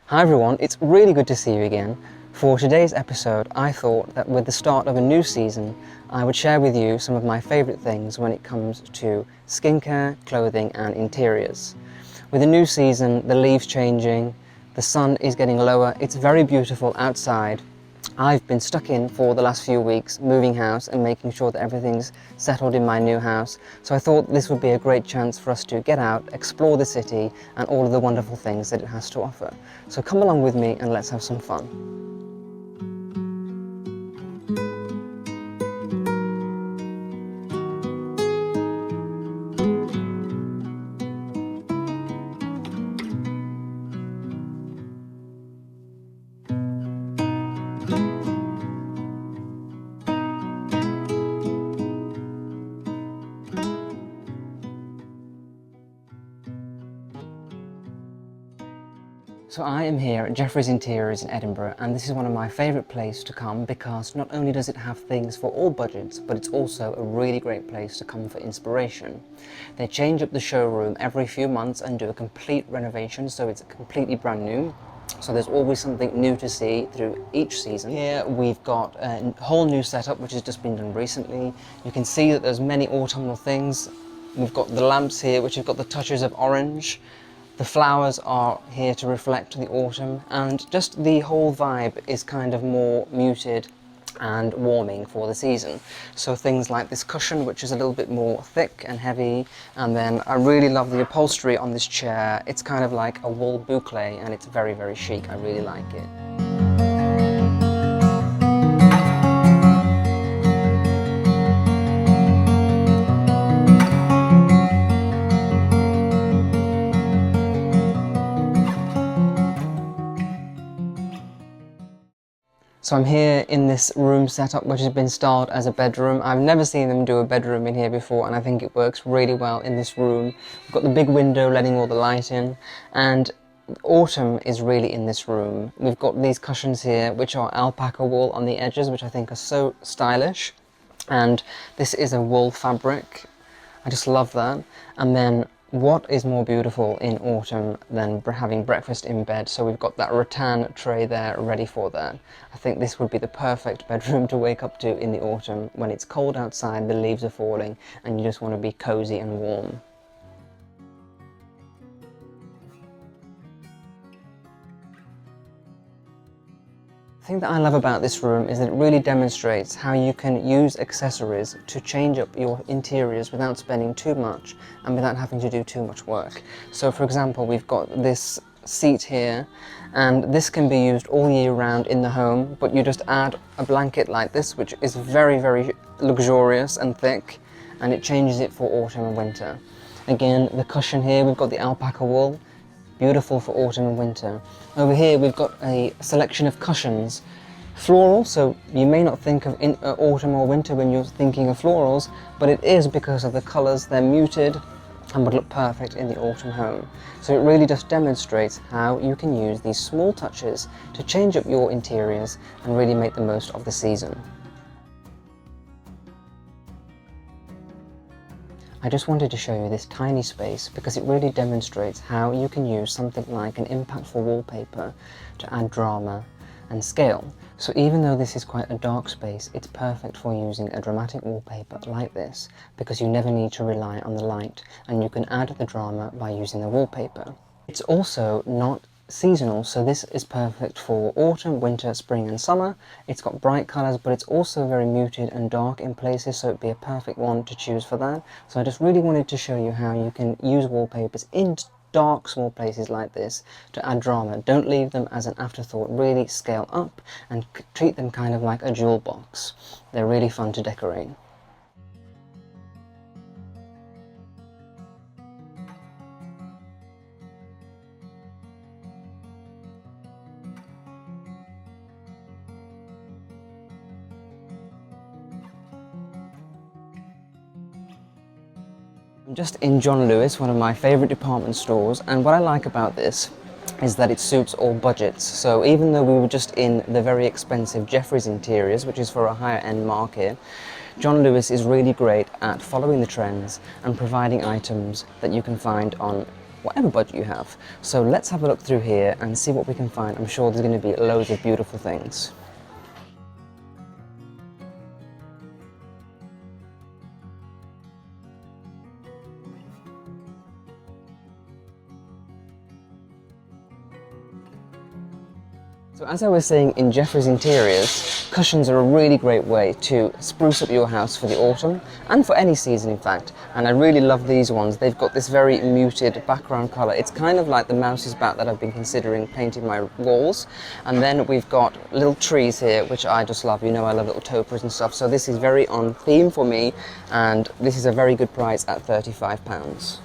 Hi everyone, it's really good to see you again. For today's episode, I thought that with the start of a new season, I would share with you some of my favourite things when it comes to skincare, clothing and interiors. With the new season, the leaves changing, the sun is getting lower, it's very beautiful outside. I've been stuck in for the last few weeks, moving house and making sure that everything's settled in my new house. So I thought this would be a great chance for us to get out, explore the city and all of the wonderful things that it has to offer. So come along with me and let's have some fun. So I am here at Jeffrey's Interiors in Edinburgh, and this is one of my favourite places to come because not only does it have things for all budgets, but it's also a really great place to come for inspiration. They change up the showroom every few months and do a complete renovation, so it's completely brand new. So there's always something new to see through each season. Here we've got a whole new setup which has just been done recently. You can see that there's many autumnal things. We've got the lamps here which have got the touches of orange. The flowers are here to reflect the autumn, and just the whole vibe is kind of more muted and warming for the season. So things like this cushion, which is a little bit more thick and heavy, and then I really love the upholstery on this chair. It's kind of like a wool boucle and it's very, very chic. I really like it. So I'm here in this room setup which has been styled as a bedroom. I've never seen them do a bedroom in here before, and I think it works really well in this room. We've got the big window letting all the light in, and autumn is really in this room. We've got these cushions here which are alpaca wool on the edges, which I think are so stylish, and this is a wool fabric. I just love that. And then what is more beautiful in autumn than having breakfast in bed? So we've got that rattan tray there ready for that. I think this would be the perfect bedroom to wake up to in the autumn when it's cold outside, the leaves are falling and you just want to be cozy and warm. The thing that I love about this room is that it really demonstrates how you can use accessories to change up your interiors without spending too much and without having to do too much work. So for example, we've got this seat here, and this can be used all year round in the home, but you just add a blanket like this, which is very, very luxurious and thick, and it changes it for autumn and winter. Again, the cushion here, we've got the alpaca wool. Beautiful for autumn and winter. Over here we've got a selection of cushions. Floral, so you may not think of autumn or winter when you're thinking of florals, but it is because of the colours. They're muted and would look perfect in the autumn home. So it really just demonstrates how you can use these small touches to change up your interiors and really make the most of the season. I just wanted to show you this tiny space because it really demonstrates how you can use something like an impactful wallpaper to add drama and scale. So even though this is quite a dark space, it's perfect for using a dramatic wallpaper like this because you never need to rely on the light and you can add the drama by using the wallpaper. It's also not seasonal, so this is perfect for autumn, winter, spring and summer. It's got bright colours, but it's also very muted and dark in places, so it'd be a perfect one to choose for that. So I just really wanted to show you how you can use wallpapers in dark small places like this to add drama. Don't leave them as an afterthought, really scale up and treat them kind of like a jewel box. They're really fun to decorate. I'm just in John Lewis, one of my favourite department stores, and what I like about this is that it suits all budgets. So even though we were just in the very expensive Jeffrey's Interiors, which is for a higher end market, John Lewis is really great at following the trends and providing items that you can find on whatever budget you have. So let's have a look through here and see what we can find. I'm sure there's going to be loads of beautiful things. So as I was saying, in Jeffrey's Interiors, cushions are a really great way to spruce up your house for the autumn, and for any season in fact, and I really love these ones. They've got this very muted background colour. It's kind of like the mouse's back that I've been considering painting my walls. And then we've got little trees here, which I just love. You know I love little topers and stuff, so this is very on theme for me, and this is a very good price at £35.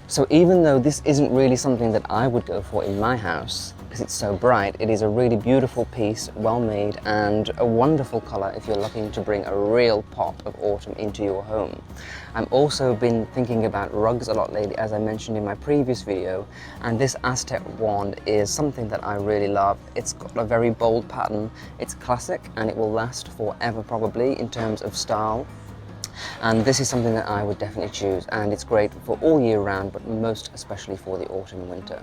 So even though this isn't really something that I would go for in my house, because it's so bright, it is a really beautiful piece, well made, and a wonderful colour if you're looking to bring a real pop of autumn into your home. I've also been thinking about rugs a lot lately, as I mentioned in my previous video, and this Aztec wand is something that I really love. It's got a very bold pattern, it's classic, and it will last forever probably in terms of style. And this is something that I would definitely choose, and it's great for all year round, but most especially for the autumn and winter.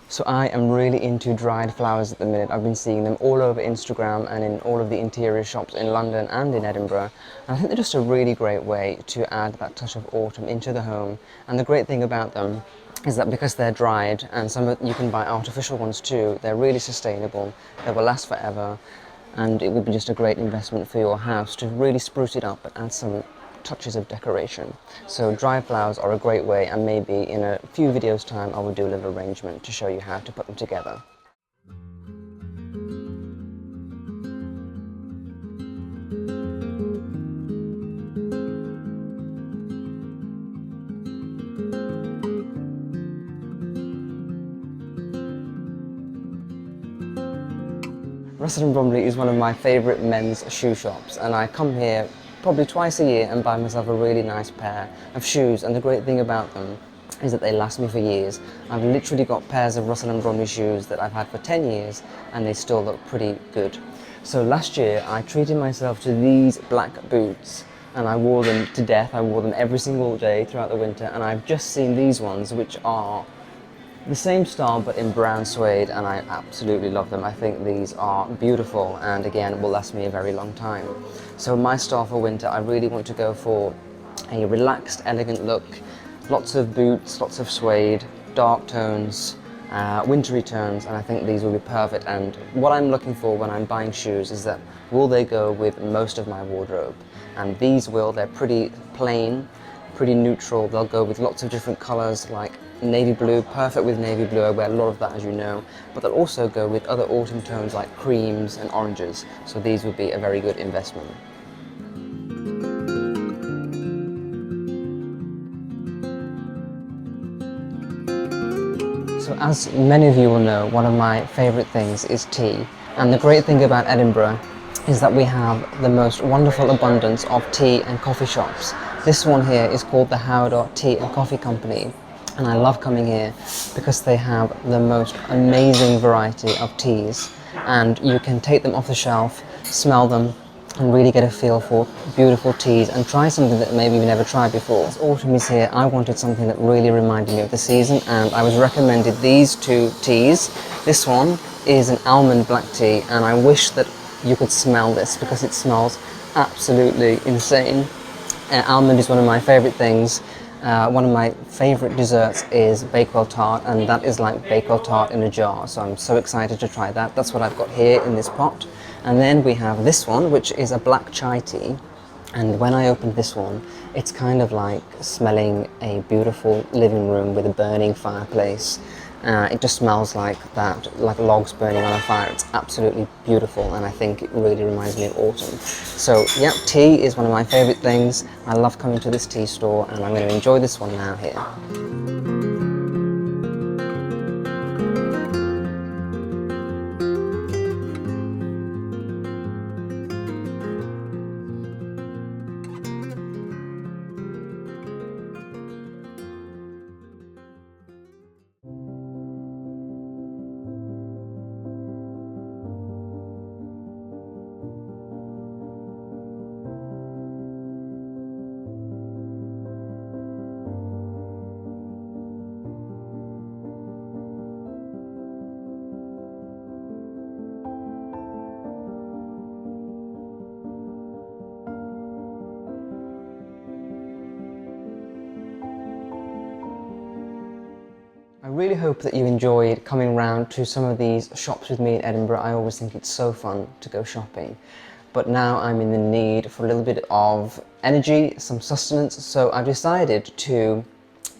So I am really into dried flowers at the minute. I've been seeing them all over Instagram and in all of the interior shops in London and in Edinburgh. And I think they're just a really great way to add that touch of autumn into the home. And the great thing about them is that because they're dried, and you can buy artificial ones too, they're really sustainable, they will last forever, and it would be just a great investment for your house to really spruce it up and add some touches of decoration. So dried flowers are a great way, and maybe in a few videos time I will do a little arrangement to show you how to put them together. Russell & Bromley is one of my favourite men's shoe shops, and I come here probably twice a year and buy myself a really nice pair of shoes, and the great thing about them is that they last me for years. I've literally got pairs of Russell & Bromley shoes that I've had for 10 years and they still look pretty good. So last year I treated myself to these black boots, and I wore them to death. I wore them every single day throughout the winter, and I've just seen these ones which are the same style but in brown suede, and I absolutely love them. I think these are beautiful and again will last me a very long time. So my style for winter, I really want to go for a relaxed, elegant look. Lots of boots, lots of suede, dark tones, wintry tones, and I think these will be perfect. And what I'm looking for when I'm buying shoes is that will they go with most of my wardrobe? And these will. They're pretty plain, pretty neutral. They'll go with lots of different colours like navy blue, perfect with navy blue. I wear a lot of that, as you know, but they'll also go with other autumn tones like creams and oranges, so these would be a very good investment. So as many of you will know, one of my favourite things is tea, and the great thing about Edinburgh is that we have the most wonderful abundance of tea and coffee shops. This one here is called the Howdar Tea and Coffee Company, and I love coming here because they have the most amazing variety of teas, and you can take them off the shelf, smell them, and really get a feel for beautiful teas and try something that maybe you've never tried before. As autumn is here, I wanted something that really reminded me of the season, and I was recommended these two teas. This one is an almond black tea, and I wish that you could smell this because it smells absolutely insane. Almond is one of my favourite things. One of my favourite desserts is Bakewell tart, and that is like Bakewell tart in a jar, so I'm so excited to try that. That's what I've got here in this pot. And then we have this one, which is a black chai tea, and when I opened this one, it's kind of like smelling a beautiful living room with a burning fireplace. It just smells like that, like logs burning on a fire. It's absolutely beautiful, and I think it really reminds me of autumn. So yeah, tea is one of my favourite things. I love coming to this tea store, and I'm going to enjoy this one now here. really hope that you enjoyed coming round to some of these shops with me in Edinburgh. I always think it's so fun to go shopping. But now I'm in the need for a little bit of energy, some sustenance, so I've decided to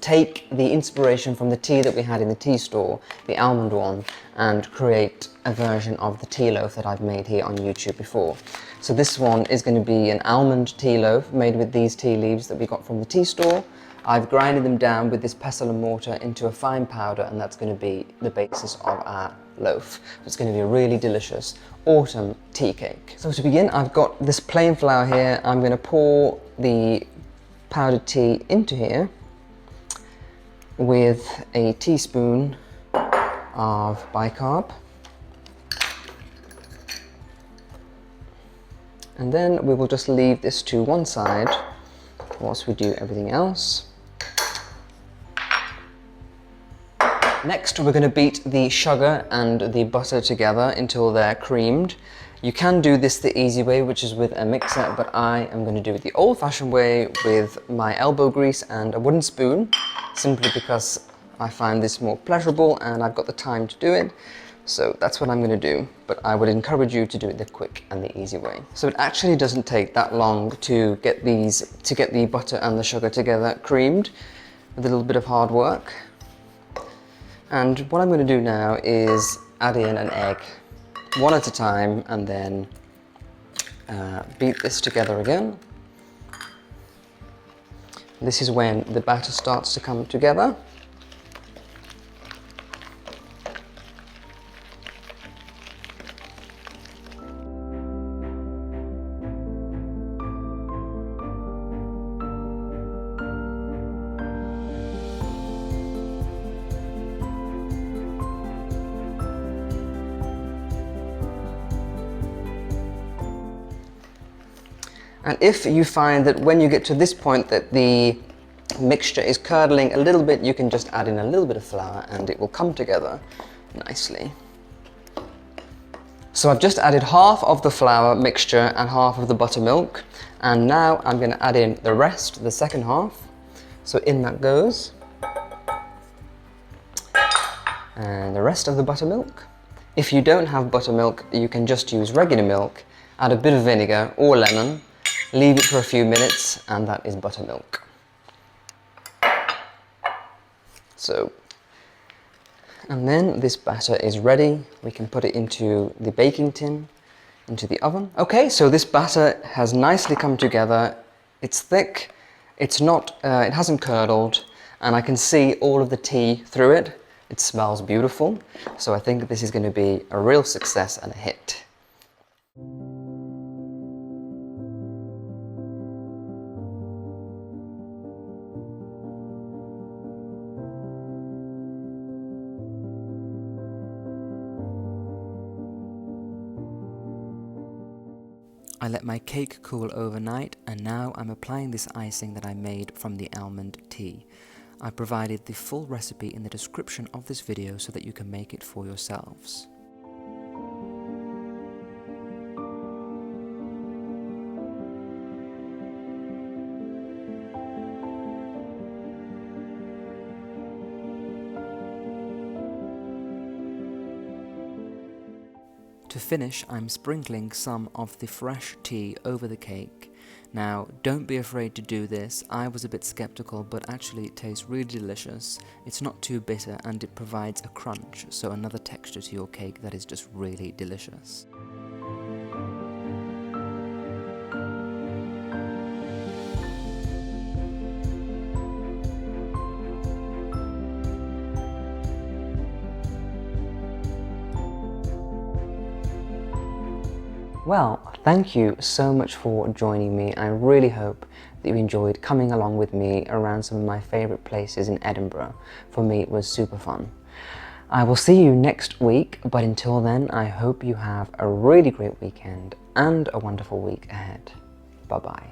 take the inspiration from the tea that we had in the tea store, the almond one, and create a version of the tea loaf that I've made here on YouTube before. So this one is going to be an almond tea loaf made with these tea leaves that we got from the tea store. I've grinded them down with this pestle and mortar into a fine powder, and that's going to be the basis of our loaf. So it's going to be a really delicious autumn tea cake. So to begin, I've got this plain flour here. I'm going to pour the powdered tea into here with a teaspoon of bicarb. And then we will just leave this to one side whilst we do everything else. Next, we're going to beat the sugar and the butter together until they're creamed. You can do this the easy way, which is with a mixer, but I am going to do it the old-fashioned way with my elbow grease and a wooden spoon, simply because I find this more pleasurable and I've got the time to do it. So that's what I'm going to do, but I would encourage you to do it the quick and the easy way. So it actually doesn't take that long to get the butter and the sugar together creamed with a little bit of hard work. And what I'm going to do now is add in an egg, one at a time, and then beat this together again. This is when the batter starts to come together. And if you find that when you get to this point that the mixture is curdling a little bit, you can just add in a little bit of flour and it will come together nicely. So I've just added half of the flour mixture and half of the buttermilk, and now I'm going to add in the rest, the second half. So in that goes. And the rest of the buttermilk. If you don't have buttermilk, you can just use regular milk, add a bit of vinegar or lemon, leave it for a few minutes, and that is buttermilk. So, and then this batter is ready. We can put it into the baking tin, into the oven. Okay, so this batter has nicely come together. It's thick, it hasn't curdled, and I can see all of the tea through it. It smells beautiful. So I think this is going to be a real success and a hit. I let my cake cool overnight, and now I'm applying this icing that I made from the almond tea. I provided the full recipe in the description of this video so that you can make it for yourselves. To finish, I'm sprinkling some of the fresh tea over the cake. Now, don't be afraid to do this. I was a bit skeptical, but actually it tastes really delicious. It's not too bitter and it provides a crunch, so another texture to your cake that is just really delicious. Well, thank you so much for joining me. I really hope that you enjoyed coming along with me around some of my favourite places in Edinburgh. For me, it was super fun. I will see you next week, but until then, I hope you have a really great weekend and a wonderful week ahead. Bye-bye.